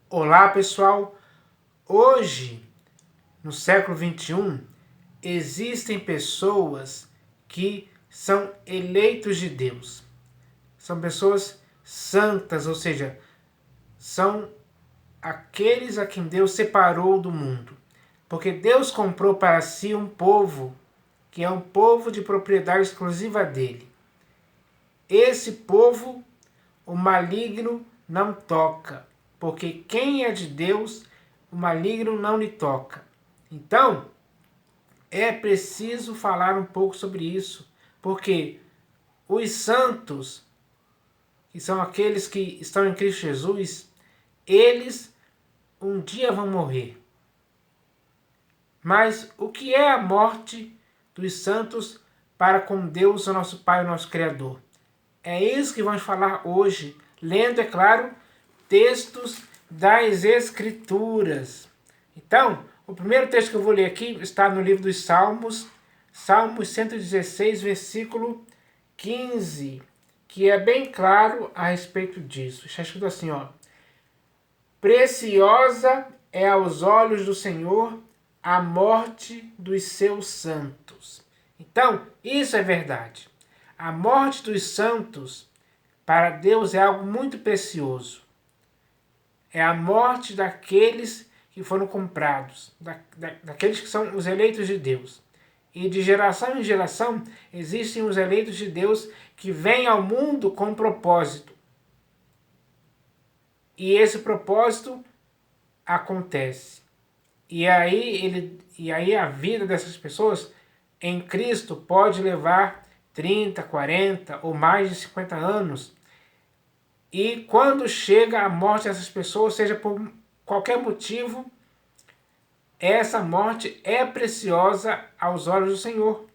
Olá, pessoal! Hoje, no século XXI, existem pessoas que são eleitos de Deus. São pessoas santas, ou seja, são aqueles a quem Deus separou do mundo. Porque Deus comprou para si um povo que é um povo de propriedade exclusiva dele. Esse povo, o maligno não toca, porque quem é de Deus, o maligno não lhe toca. Então, é preciso falar um pouco sobre isso, porque os santos, que são aqueles que estão em Cristo Jesus, eles um dia vão morrer. Mas o que é a morte dos santos para com Deus, o nosso Pai, o nosso Criador? É isso que vamos falar hoje, lendo, é claro, textos das Escrituras. Então, o primeiro texto que eu vou ler aqui está no livro dos Salmos, Salmos 116, versículo 15, que é bem claro a respeito disso. Está escrito assim, ó: Preciosa é aos olhos do Senhor a morte dos seus santos. Então, isso é verdade. A morte dos santos, para Deus, é algo muito precioso. É a morte daqueles que foram comprados, daqueles que são os eleitos de Deus. E de geração em geração existem os eleitos de Deus que vêm ao mundo com um propósito. E esse propósito acontece. E aí a vida dessas pessoas em Cristo pode levar 30, 40 ou mais de 50 anos. E quando chega a morte dessas pessoas, seja por qualquer motivo, essa morte é preciosa aos olhos do Senhor.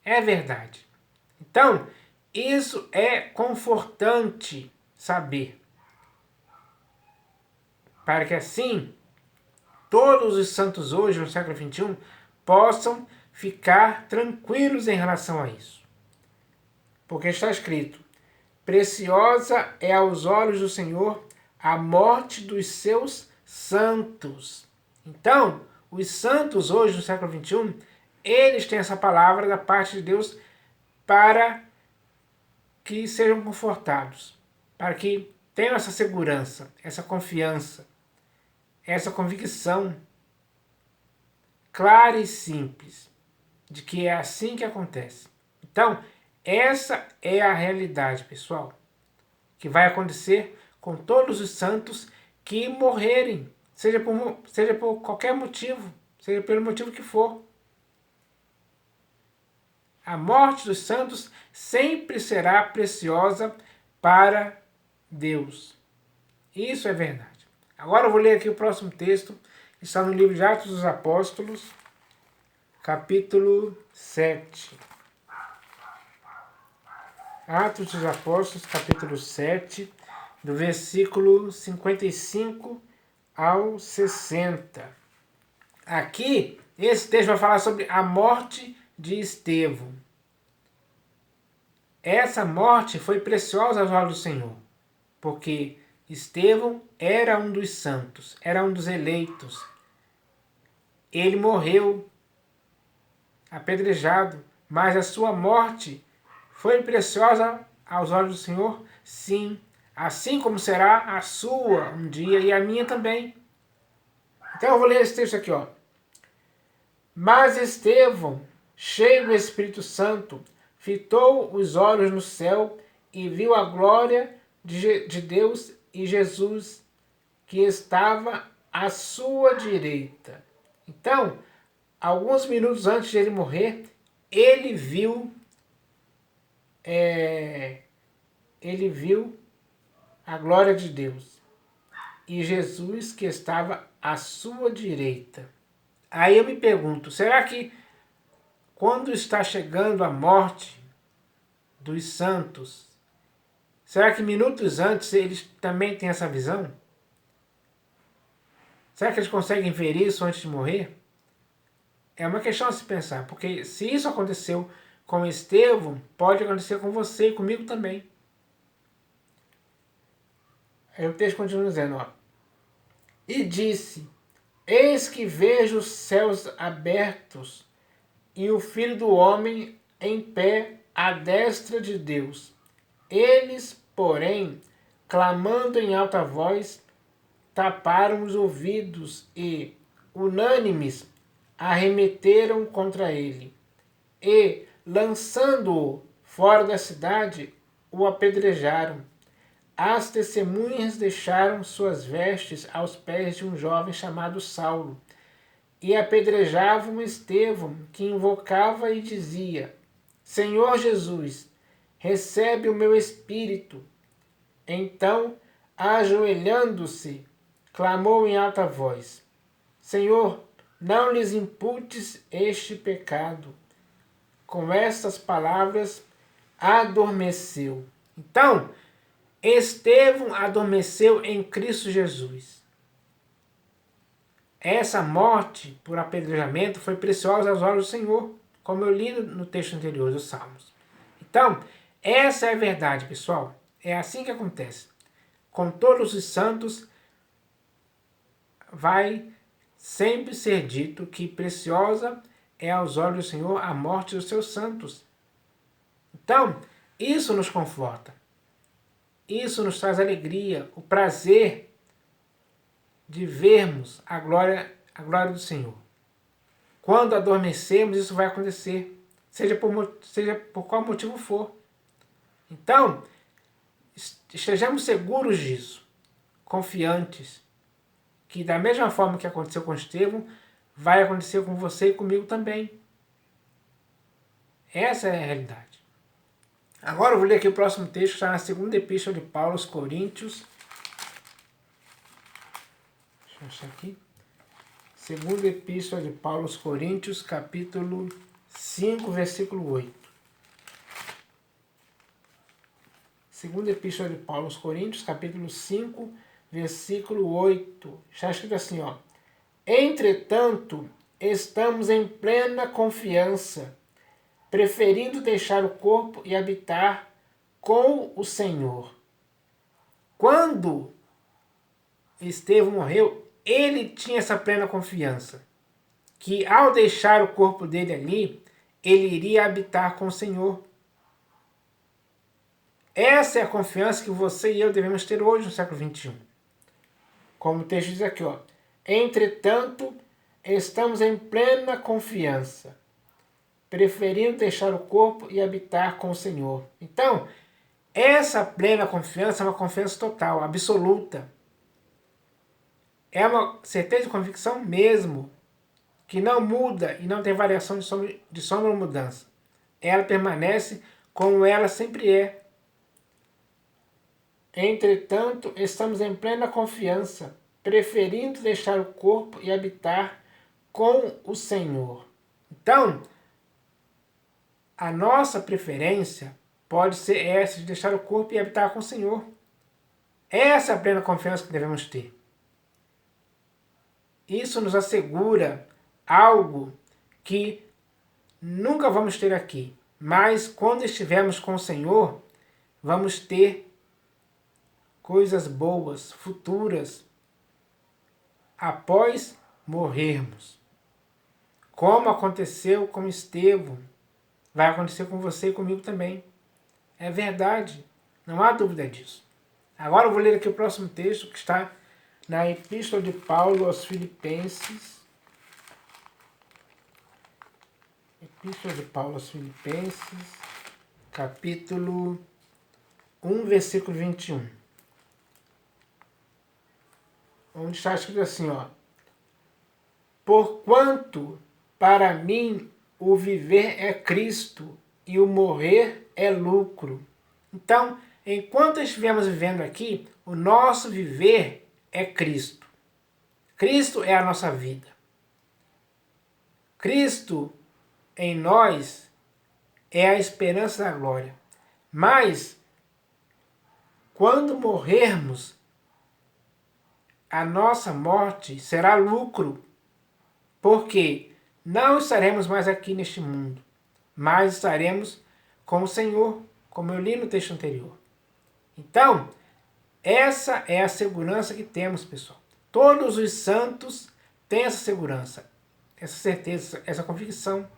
É verdade. Então, isso é confortante saber. Para que assim, todos os santos hoje, no século XXI, possam ficar tranquilos em relação a isso. Porque está escrito: preciosa é aos olhos do Senhor a morte dos seus santos. Então, os santos hoje, no século XXI, eles têm essa palavra da parte de Deus para que sejam confortados, para que tenham essa segurança, essa confiança, essa convicção clara e simples de que é assim que acontece. Então, essa é a realidade, pessoal, que vai acontecer com todos os santos que morrerem, seja por qualquer motivo, seja pelo motivo que for. A morte dos santos sempre será preciosa para Deus. Isso é verdade. Agora eu vou ler aqui o próximo texto, que está no livro de Atos dos Apóstolos, capítulo 7. Atos dos Apóstolos, capítulo 7, do versículo 55 ao 60. Aqui, esse texto vai falar sobre a morte de Estevão. Essa morte foi preciosa aos olhos do Senhor, porque Estevão era um dos santos, era um dos eleitos. Ele morreu apedrejado, mas a sua morte foi preciosa aos olhos do Senhor? Sim. Assim como será a sua um dia e a minha também. Então eu vou ler esse texto aqui, ó. Mas Estevão, cheio do Espírito Santo, fitou os olhos no céu e viu a glória de Deus e Jesus, que estava à sua direita. Então, alguns minutos antes de ele morrer, ele viu a glória de Deus e Jesus que estava à sua direita. Aí eu me pergunto, será que quando está chegando a morte dos santos, será que minutos antes eles também têm essa visão? Será que eles conseguem ver isso antes de morrer? É uma questão a se pensar, porque se isso aconteceu com Estevão, pode acontecer com você e comigo também. Aí o texto continua dizendo, ó. E disse: Eis que vejo os céus abertos e o Filho do Homem em pé à destra de Deus. Eles, porém, clamando em alta voz, taparam os ouvidos e, unânimes, arremeteram contra ele. E, lançando-o fora da cidade, o apedrejaram. As testemunhas deixaram suas vestes aos pés de um jovem chamado Saulo e apedrejavam Estevão, que invocava e dizia: Senhor Jesus, recebe o meu espírito. Então, ajoelhando-se, clamou em alta voz: Senhor, não lhes imputes este pecado. Com estas palavras, adormeceu. Então, Estevão adormeceu em Cristo Jesus. Essa morte por apedrejamento foi preciosa aos olhos do Senhor, como eu li no texto anterior dos Salmos. Então, essa é a verdade, pessoal. É assim que acontece. Com todos os santos, vai sempre ser dito que preciosa é aos olhos do Senhor a morte dos seus santos. Então, isso nos conforta. Isso nos traz alegria, o prazer de vermos a glória do Senhor. Quando adormecemos, isso vai acontecer, seja por qual motivo for. Então, estejamos seguros disso, confiantes, que da mesma forma que aconteceu com Estevão, vai acontecer com você e comigo também. Essa é a realidade. Agora eu vou ler aqui o próximo texto, que está na segunda epístola de Paulo aos Coríntios. Deixa eu achar aqui. Segunda epístola de Paulo aos Coríntios, capítulo 5, versículo 8. Segunda epístola de Paulo aos Coríntios, capítulo 5, versículo 8. Está escrito assim, ó. Entretanto, estamos em plena confiança, preferindo deixar o corpo e habitar com o Senhor. Quando Estevão morreu, ele tinha essa plena confiança, que ao deixar o corpo dele ali, ele iria habitar com o Senhor. Essa é a confiança que você e eu devemos ter hoje no século XXI. Como o texto diz aqui, ó. Entretanto, estamos em plena confiança, preferindo deixar o corpo e habitar com o Senhor. Então, essa plena confiança é uma confiança total, absoluta. É uma certeza e convicção mesmo, que não muda e não tem variação de sombra ou mudança. Ela permanece como ela sempre é. Entretanto, estamos em plena confiança, preferindo deixar o corpo e habitar com o Senhor. Então, a nossa preferência pode ser essa, de deixar o corpo e habitar com o Senhor. Essa é a plena confiança que devemos ter. Isso nos assegura algo que nunca vamos ter aqui, mas quando estivermos com o Senhor, vamos ter coisas boas, futuras, após morrermos. Como aconteceu com Estevão, vai acontecer com você e comigo também. É verdade, não há dúvida disso. Agora eu vou ler aqui o próximo texto, que está na Epístola de Paulo aos Filipenses. Epístola de Paulo aos Filipenses, capítulo 1, versículo 21. Onde está escrito assim, ó. Porquanto para mim o viver é Cristo e o morrer é lucro. Então, enquanto estivermos vivendo aqui, o nosso viver é Cristo. Cristo é a nossa vida. Cristo em nós é a esperança da glória. Mas, quando morrermos, a nossa morte será lucro, porque não estaremos mais aqui neste mundo, mas estaremos com o Senhor, como eu li no texto anterior. Então, essa é a segurança que temos, pessoal. Todos os santos têm essa segurança, essa certeza, essa convicção.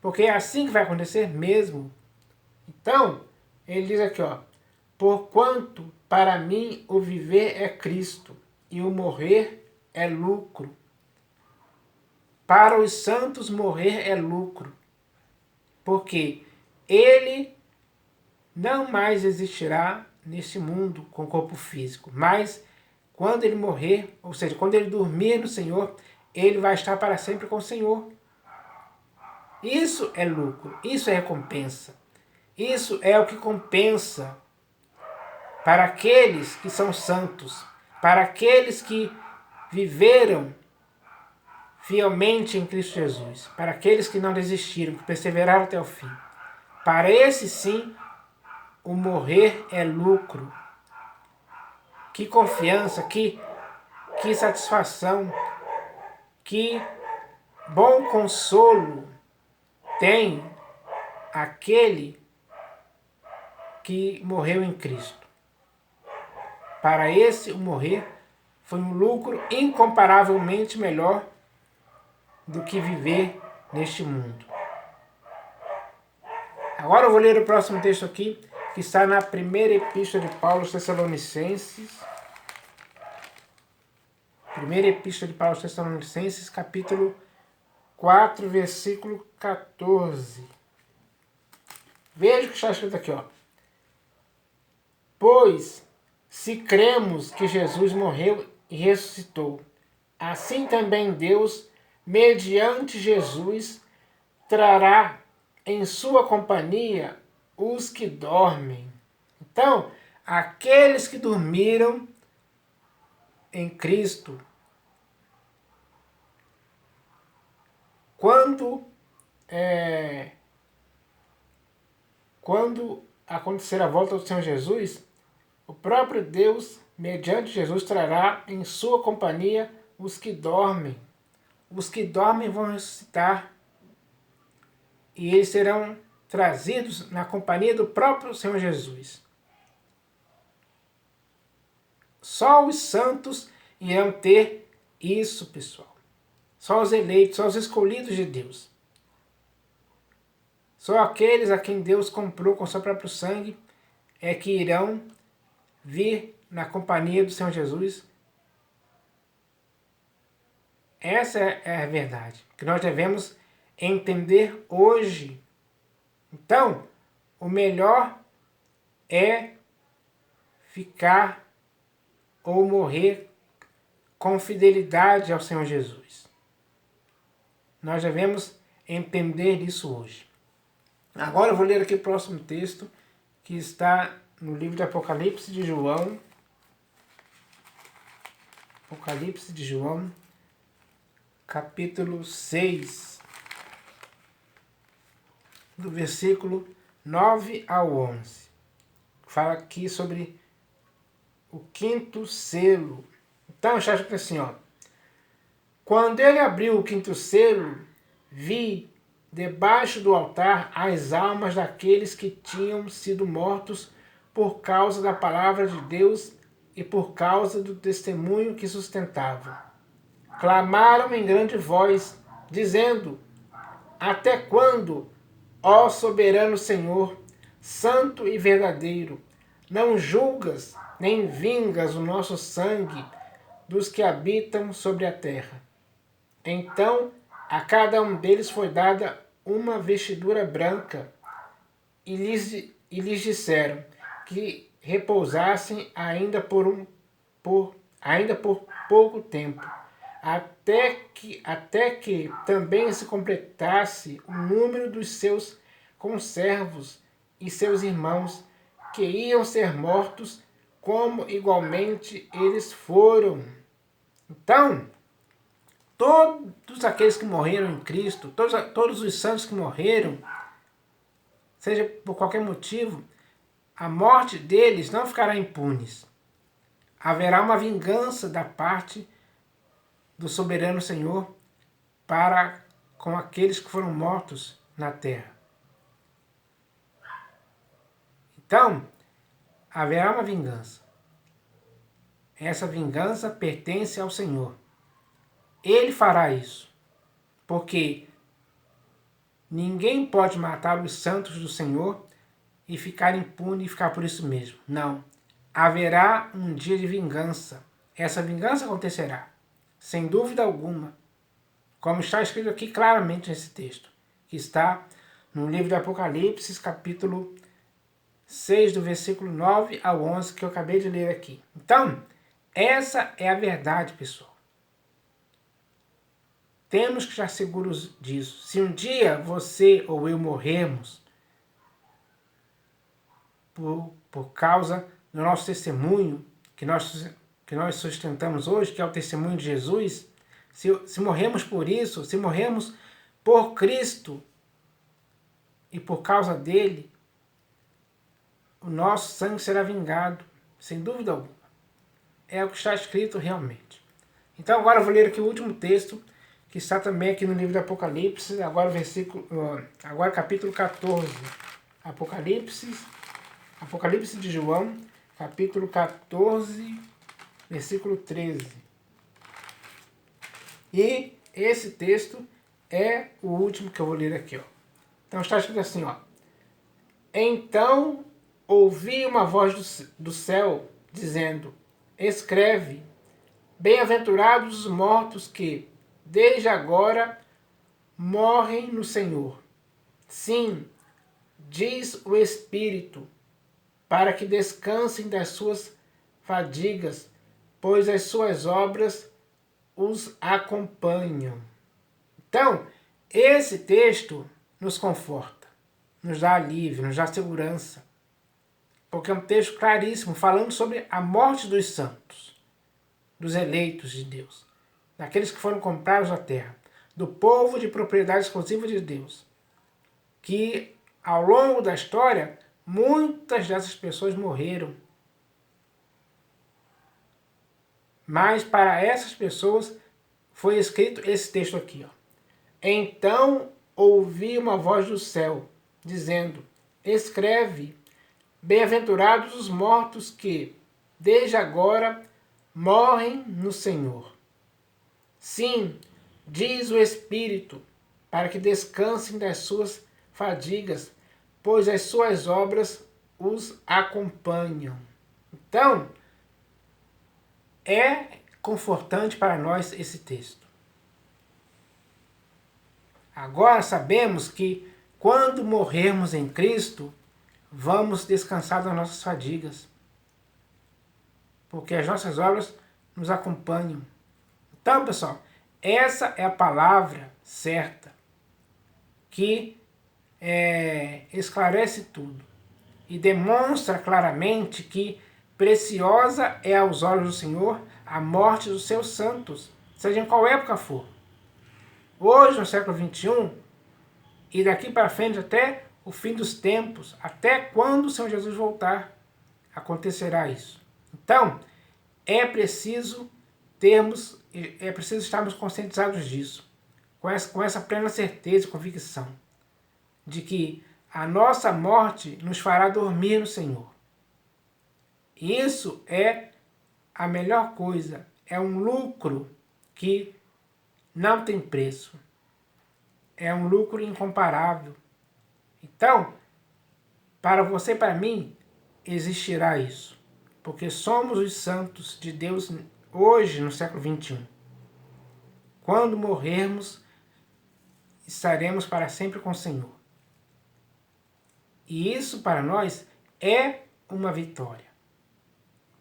Porque é assim que vai acontecer mesmo. Então, ele diz aqui, ó, porquanto para mim o viver é Cristo e o morrer é lucro. Para os santos morrer é lucro, porque ele não mais existirá neste mundo com corpo físico, mas quando ele morrer, ou seja, quando ele dormir no Senhor, ele vai estar para sempre com o Senhor. Isso é lucro, isso é recompensa. Isso é o que compensa para aqueles que são santos, para aqueles que viveram fielmente em Cristo Jesus, para aqueles que não desistiram, que perseveraram até o fim. Para esse sim, o morrer é lucro. Que confiança, que satisfação, que bom consolo tem aquele que morreu em Cristo. Para esse, o morrer foi um lucro incomparavelmente melhor do que viver neste mundo. Agora eu vou ler o próximo texto aqui, que está na primeira epístola de Paulo aos Tessalonicenses. Primeira epístola de Paulo aos Tessalonicenses, capítulo 4, versículo 14. Veja o que está escrito aqui, ó. Pois, se cremos que Jesus morreu e ressuscitou, assim também Deus, mediante Jesus, trará em sua companhia os que dormem. Então, aqueles que dormiram em Cristo, quando acontecer a volta do Senhor Jesus, o próprio Deus, mediante Jesus, trará em sua companhia os que dormem. Os que dormem vão ressuscitar. E eles serão trazidos na companhia do próprio Senhor Jesus. Só os santos irão ter isso, pessoal. Só os eleitos, só os escolhidos de Deus. Só aqueles a quem Deus comprou com seu próprio sangue é que irão vir na companhia do Senhor Jesus. Essa é a verdade que nós devemos entender hoje. Então, o melhor é ficar ou morrer com fidelidade ao Senhor Jesus. Nós devemos entender isso hoje. Agora eu vou ler aqui o próximo texto, que está no livro de Apocalipse de João. Apocalipse de João, capítulo 6, do versículo 9 ao 11. Fala aqui sobre o quinto selo. Então, está escrito assim, ó. Quando ele abriu o quinto selo, vi debaixo do altar as almas daqueles que tinham sido mortos por causa da palavra de Deus e por causa do testemunho que sustentavam. Clamaram em grande voz, dizendo: Até quando, ó soberano Senhor, santo e verdadeiro, não julgas nem vingas o nosso sangue dos que habitam sobre a terra? Então a cada um deles foi dada uma vestidura branca, e lhes disseram que repousassem ainda por pouco tempo, até que também se completasse o número dos seus conservos e seus irmãos, que iam ser mortos, como igualmente eles foram. Então, todos aqueles que morreram em Cristo, todos os santos que morreram, seja por qualquer motivo, a morte deles não ficará impunes. Haverá uma vingança da parte do soberano Senhor para com aqueles que foram mortos na terra. Então, haverá uma vingança. essa vingança pertence ao Senhor. Ele fará isso, porque ninguém pode matar os santos do Senhor e ficar impune e ficar por isso mesmo. Não. Haverá um dia de vingança. Essa vingança acontecerá, sem dúvida alguma, como está escrito aqui claramente nesse texto, que está no livro de Apocalipse, capítulo 6, do versículo 9 ao 11, que eu acabei de ler aqui. Então, essa é a verdade, pessoal. Temos que estar seguros disso. Se um dia você ou eu morrermos por causa do nosso testemunho, que nós sustentamos hoje, que é o testemunho de Jesus, se morremos por isso, se morremos por Cristo e por causa dele, o nosso sangue será vingado, sem dúvida alguma. É o que está escrito realmente. Então agora eu vou ler aqui o último texto, que está também aqui no livro de Apocalipse, agora capítulo 14. Apocalipse de João, capítulo 14, versículo 13. E esse texto é o último que eu vou ler aqui. Ó. Então está escrito assim, ó. Então ouvi uma voz do céu dizendo, escreve, bem-aventurados os mortos que, desde agora, morrem no Senhor. Sim, diz o Espírito, para que descansem das suas fadigas, pois as suas obras os acompanham. Então, esse texto nos conforta, nos dá alívio, nos dá segurança, porque é um texto claríssimo, falando sobre a morte dos santos, dos eleitos de Deus, daqueles que foram comprados da terra, do povo de propriedade exclusiva de Deus, que ao longo da história, muitas dessas pessoas morreram. Mas para essas pessoas foi escrito esse texto aqui. Ó. Então ouvi uma voz do céu, dizendo, escreve, bem-aventurados os mortos que, desde agora, morrem no Senhor. Sim, diz o Espírito, para que descansem das suas fadigas, pois as suas obras os acompanham. Então, é confortante para nós esse texto. Agora sabemos que quando morrermos em Cristo, vamos descansar das nossas fadigas, porque as nossas obras nos acompanham. Então, pessoal, essa é a palavra certa que esclarece tudo e demonstra claramente que preciosa é aos olhos do Senhor a morte dos seus santos, seja em qual época for. Hoje, no século XXI, e daqui para frente até o fim dos tempos, até quando o Senhor Jesus voltar, acontecerá isso. Então, é preciso estarmos conscientizados disso, com essa plena certeza e convicção de que a nossa morte nos fará dormir no Senhor. Isso é a melhor coisa, é um lucro que não tem preço, é um lucro incomparável. Então, para você e para mim, existirá isso, porque somos os santos de Deus hoje, no século XXI. Quando morrermos, estaremos para sempre com o Senhor. E isso para nós é uma vitória,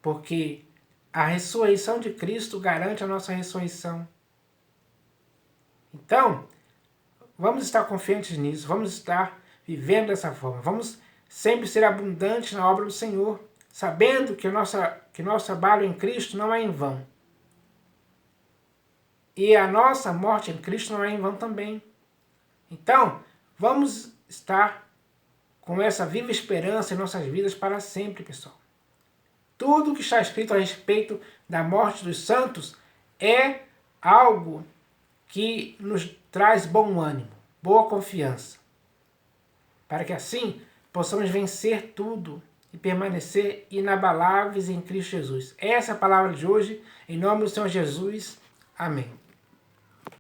porque a ressurreição de Cristo garante a nossa ressurreição. Então, vamos estar confiantes nisso, vamos estar vivendo dessa forma, vamos sempre ser abundantes na obra do Senhor, sabendo que nosso trabalho em Cristo não é em vão. E a nossa morte em Cristo não é em vão também. Então, vamos estar com essa viva esperança em nossas vidas para sempre, pessoal. Tudo o que está escrito a respeito da morte dos santos é algo que nos traz bom ânimo, boa confiança, para que assim possamos vencer tudo e permanecer inabaláveis em Cristo Jesus. Essa é a palavra de hoje, em nome do Senhor Jesus. Amém.